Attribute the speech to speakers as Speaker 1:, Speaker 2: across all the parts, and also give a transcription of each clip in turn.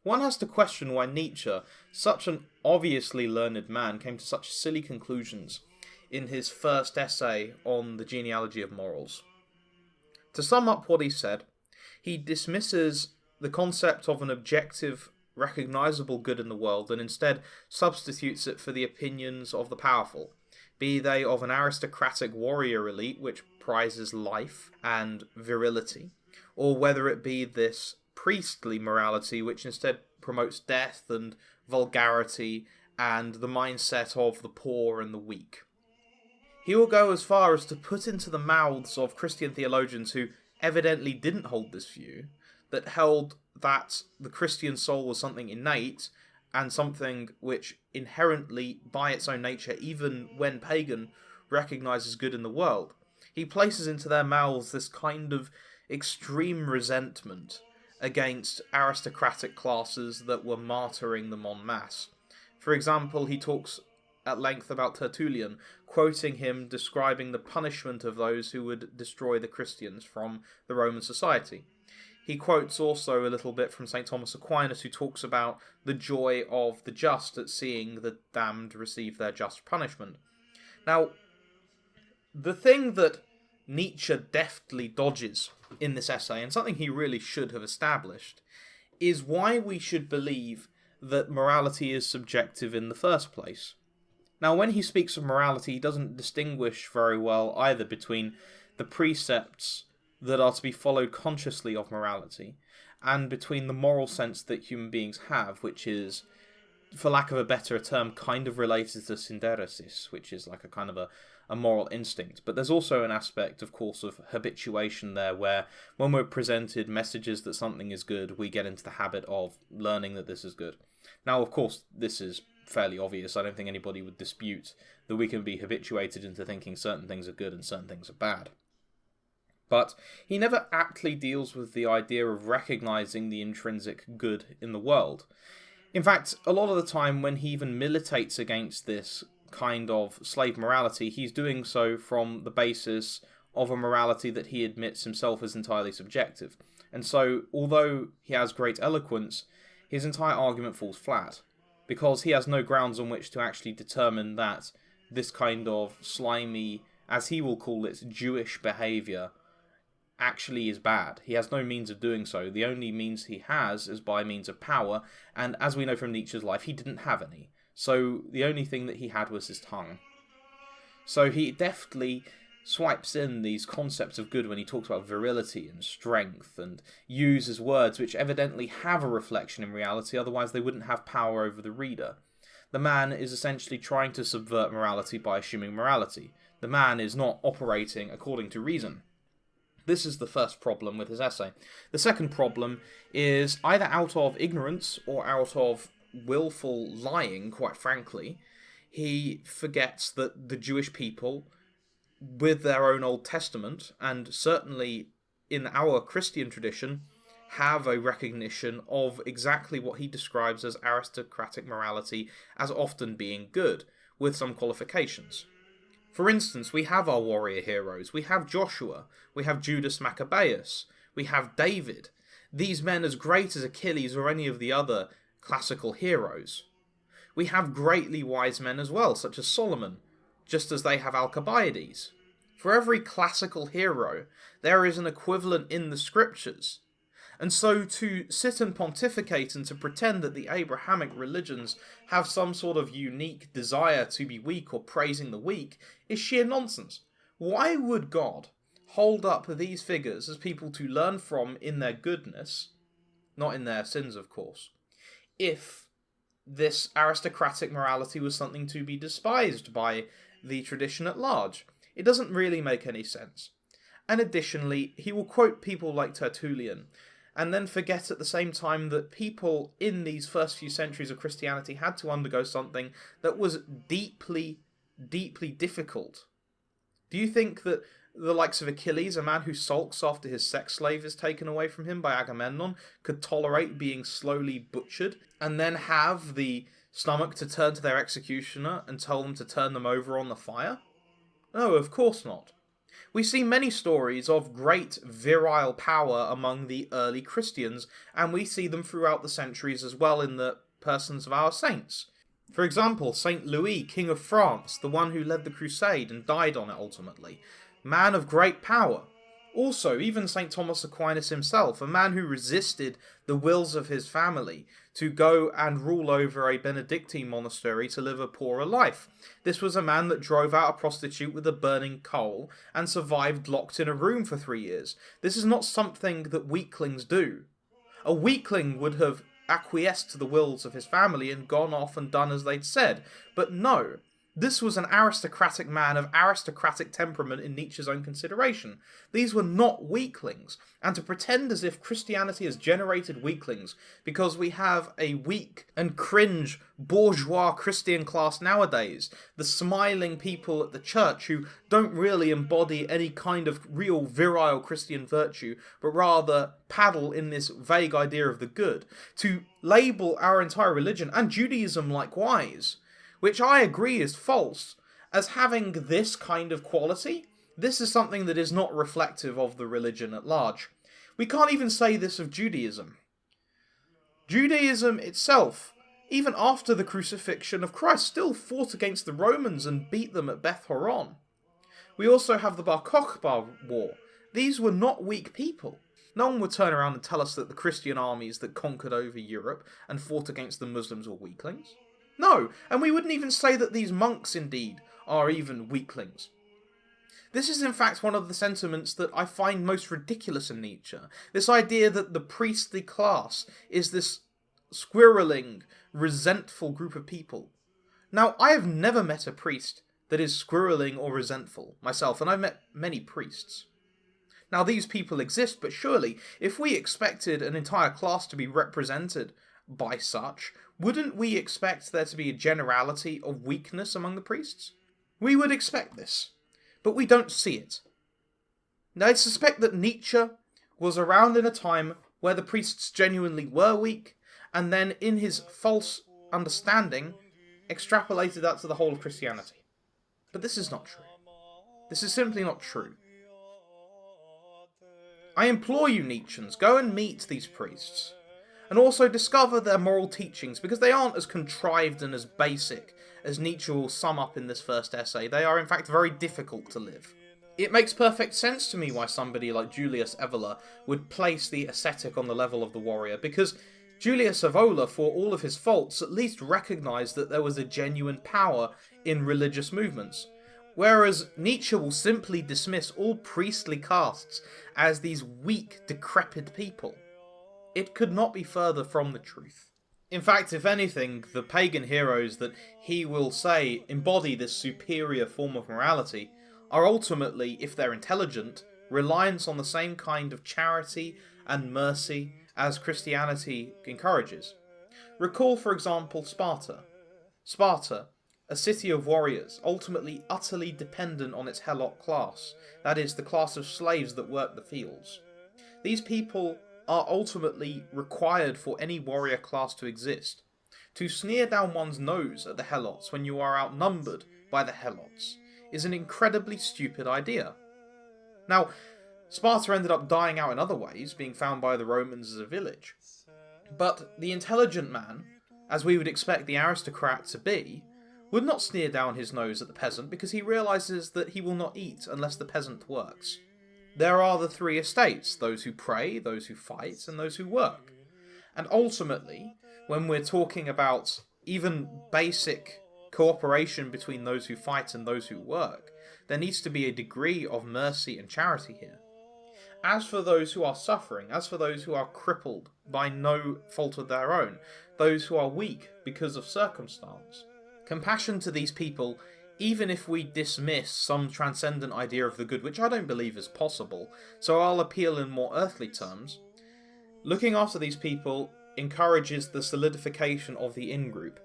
Speaker 1: one has to question why Nietzsche, such an obviously learned man, came to such silly conclusions in his first essay on the genealogy of morals. To sum up what he said, he dismisses the concept of an objective, recognizable good in the world and instead substitutes it for the opinions of the powerful, be they of an aristocratic warrior elite which prizes life and virility, or whether it be this priestly morality which instead promotes death and vulgarity and the mindset of the poor and the weak. He will go as far as to put into the mouths of Christian theologians who evidently didn't hold this view, that held that the Christian soul was something innate and something which inherently, by its own nature, even when pagan, recognizes good in the world. He places into their mouths this kind of extreme resentment against aristocratic classes that were martyring them en masse. For example, he talks at length about Tertullian, quoting him describing the punishment of those who would destroy the Christians from the Roman society. He quotes also a little bit from St. Thomas Aquinas, who talks about the joy of the just at seeing the damned receive their just punishment. Now, the thing that Nietzsche deftly dodges in this essay, and something he really should have established, is why we should believe that morality is subjective in the first place. Now, when he speaks of morality, he doesn't distinguish very well either between the precepts that are to be followed consciously of morality and between the moral sense that human beings have, which is, for lack of a better term, kind of related to synderesis, which is like a kind of a moral instinct. But there's also an aspect, of course, of habituation there, where when we're presented messages that something is good, we get into the habit of learning that this is good. Now, of course, this is fairly obvious. I don't think anybody would dispute that we can be habituated into thinking certain things are good and certain things are bad. But he never aptly deals with the idea of recognizing the intrinsic good in the world. In fact, a lot of the time when he even militates against this kind of slave morality, he's doing so from the basis of a morality that he admits himself as entirely subjective. And so, although he has great eloquence, his entire argument falls flat, because he has no grounds on which to actually determine that this kind of slimy, as he will call it, Jewish behaviour actually is bad. He has no means of doing so. The only means he has is by means of power, and as we know from Nietzsche's life, he didn't have any. So the only thing that he had was his tongue. So he deftly swipes in these concepts of good when he talks about virility and strength, and uses words which evidently have a reflection in reality, otherwise they wouldn't have power over the reader. The man is essentially trying to subvert morality by assuming morality. The man is not operating according to reason. This is the first problem with his essay. The second problem is either out of ignorance or out of willful lying, quite frankly, he forgets that the Jewish people, with their own Old Testament, and certainly in our Christian tradition, have a recognition of exactly what he describes as aristocratic morality as often being good, with some qualifications. For instance, we have our warrior heroes, we have Joshua, we have Judas Maccabeus, we have David, these men as great as Achilles or any of the other classical heroes. We have greatly wise men as well, such as Solomon, just as they have Alcibiades. For every classical hero, there is an equivalent in the scriptures. And so to sit and pontificate and to pretend that the Abrahamic religions have some sort of unique desire to be weak or praising the weak is sheer nonsense. Why would God hold up these figures as people to learn from in their goodness, not in their sins of course, if this aristocratic morality was something to be despised by the tradition at large? It doesn't really make any sense. And additionally, he will quote people like Tertullian, and then forget at the same time that people in these first few centuries of Christianity had to undergo something that was deeply, deeply difficult. Do you think that the likes of Achilles, a man who sulks after his sex slave is taken away from him by Agamemnon, could tolerate being slowly butchered, and then have the stomach to turn to their executioner and tell them to turn them over on the fire? No, of course not. We see many stories of great virile power among the early Christians, and we see them throughout the centuries as well in the persons of our saints. For example, Saint Louis, King of France, the one who led the crusade and died on it ultimately. Man of great power. Also, even St. Thomas Aquinas himself, a man who resisted the wills of his family to go and rule over a Benedictine monastery to live a poorer life. This was a man that drove out a prostitute with a burning coal and survived locked in a room for 3 years. This is not something that weaklings do. A weakling would have acquiesced to the wills of his family and gone off and done as they'd said. But no, this was an aristocratic man of aristocratic temperament in Nietzsche's own consideration. These were not weaklings. And to pretend as if Christianity has generated weaklings because we have a weak and cringe bourgeois Christian class nowadays, the smiling people at the church who don't really embody any kind of real virile Christian virtue, but rather paddle in this vague idea of the good, to label our entire religion, and Judaism likewise, which I agree is false, as having this kind of quality, this is something that is not reflective of the religion at large. We can't even say this of Judaism. Judaism itself, even after the crucifixion of Christ, still fought against the Romans and beat them at Beth Horon. We also have the Bar Kokhba War. These were not weak people. No one would turn around and tell us that the Christian armies that conquered over Europe and fought against the Muslims were weaklings. No, and we wouldn't even say that these monks, indeed, are even weaklings. This is in fact one of the sentiments that I find most ridiculous in Nietzsche. This idea that the priestly class is this squirreling, resentful group of people. Now, I have never met a priest that is squirreling or resentful myself, and I've met many priests. Now, these people exist, but surely, if we expected an entire class to be represented by such, wouldn't we expect there to be a generality of weakness among the priests? We would expect this, but we don't see it. Now, I suspect that Nietzsche was around in a time where the priests genuinely were weak, and then in his false understanding, extrapolated that to the whole of Christianity. But this is not true. This is simply not true. I implore you, Nietzscheans, go and meet these priests, and also discover their moral teachings, because they aren't as contrived and as basic as Nietzsche will sum up in this first essay. They are in fact very difficult to live. It makes perfect sense to me why somebody like Julius Evola would place the ascetic on the level of the warrior, because Julius Evola, for all of his faults, at least recognised that there was a genuine power in religious movements, whereas Nietzsche will simply dismiss all priestly castes as these weak, decrepit people. It could not be further from the truth. In fact, if anything, the pagan heroes that he will say embody this superior form of morality are ultimately, if they're intelligent, reliant on the same kind of charity and mercy as Christianity encourages. Recall, for example, Sparta. Sparta, a city of warriors, ultimately utterly dependent on its helot class, that is, the class of slaves that work the fields. These people are ultimately required for any warrior class to exist. To sneer down one's nose at the helots when you are outnumbered by the helots is an incredibly stupid idea. Now, Sparta ended up dying out in other ways, being found by the Romans as a village. But the intelligent man, as we would expect the aristocrat to be, would not sneer down his nose at the peasant because he realises that he will not eat unless the peasant works. There are the three estates, those who pray, those who fight, and those who work. And ultimately, when we're talking about even basic cooperation between those who fight and those who work, there needs to be a degree of mercy and charity here. As for those who are suffering, as for those who are crippled by no fault of their own, those who are weak because of circumstance, compassion to these people, even if we dismiss some transcendent idea of the good, which I don't believe is possible, so I'll appeal in more earthly terms, looking after these people encourages the solidification of the in-group.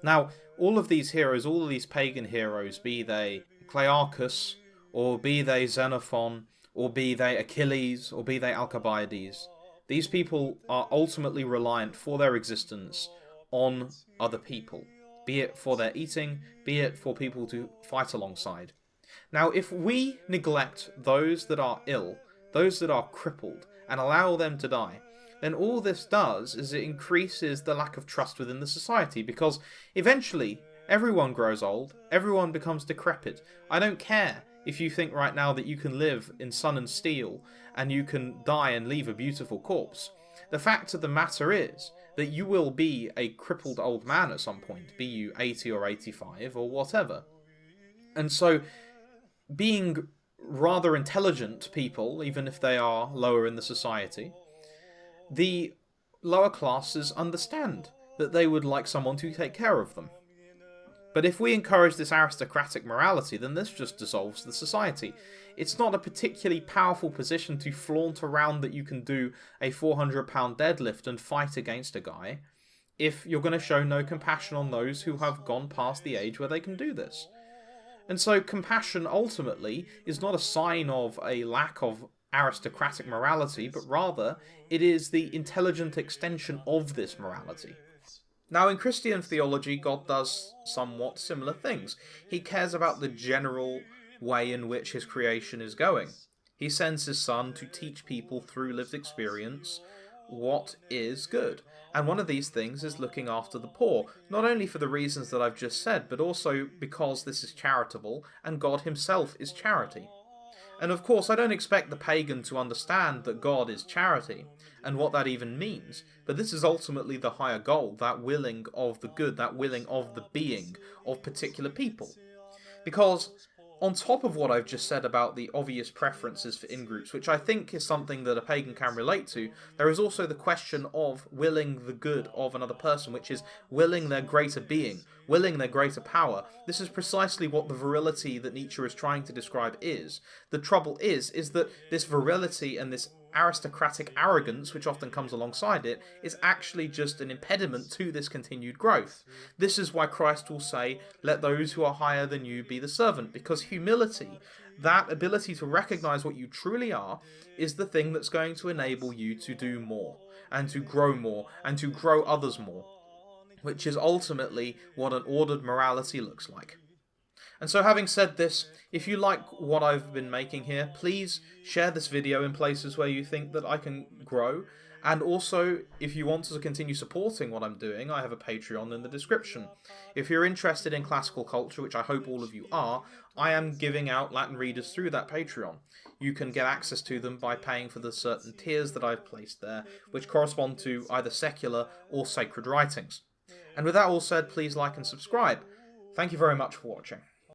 Speaker 1: Now, all of these heroes, all of these pagan heroes, be they Clearchus, or be they Xenophon, or be they Achilles, or be they Alcibiades, these people are ultimately reliant for their existence on other people, be it for their eating, be it for people to fight alongside. Now, if we neglect those that are ill, those that are crippled, and allow them to die, then all this does is it increases the lack of trust within the society, because eventually everyone grows old, everyone becomes decrepit. I don't care if you think right now that you can live in sun and steel and you can die and leave a beautiful corpse. The fact of the matter is that you will be a crippled old man at some point, be you 80 or 85 or whatever. And so being rather intelligent people, even if they are lower in the society, the lower classes understand that they would like someone to take care of them. But if we encourage this aristocratic morality, then this just dissolves the society. It's not a particularly powerful position to flaunt around that you can do a 400-pound deadlift and fight against a guy if you're going to show no compassion on those who have gone past the age where they can do this. And so compassion ultimately is not a sign of a lack of aristocratic morality, but rather it is the intelligent extension of this morality. Now, in Christian theology, God does somewhat similar things. He cares about the general way in which his creation is going. He sends his Son to teach people through lived experience what is good. And one of these things is looking after the poor, not only for the reasons that I've just said, but also because this is charitable, and God himself is charity. And of course, I don't expect the pagan to understand that God is charity, and what that even means, but this is ultimately the higher goal, that willing of the good, that willing of the being of particular people. Because on top of what I've just said about the obvious preferences for in-groups, which I think is something that a pagan can relate to, there is also the question of willing the good of another person, which is willing their greater being, willing their greater power. This is precisely what the virility that Nietzsche is trying to describe is. The trouble is that this virility and this aristocratic arrogance, which often comes alongside it, is actually just an impediment to this continued growth. This is why Christ will say, let those who are higher than you be the servant, because humility, that ability to recognize what you truly are, is the thing that's going to enable you to do more, and to grow others more, which is ultimately what an ordered morality looks like. And so having said this, if you like what I've been making here, please share this video in places where you think that I can grow. And also, if you want to continue supporting what I'm doing, I have a Patreon in the description. If you're interested in classical culture, which I hope all of you are, I am giving out Latin readers through that Patreon. You can get access to them by paying for the certain tiers that I've placed there, which correspond to either secular or sacred writings. And with that all said, please like and subscribe. Thank you very much for watching.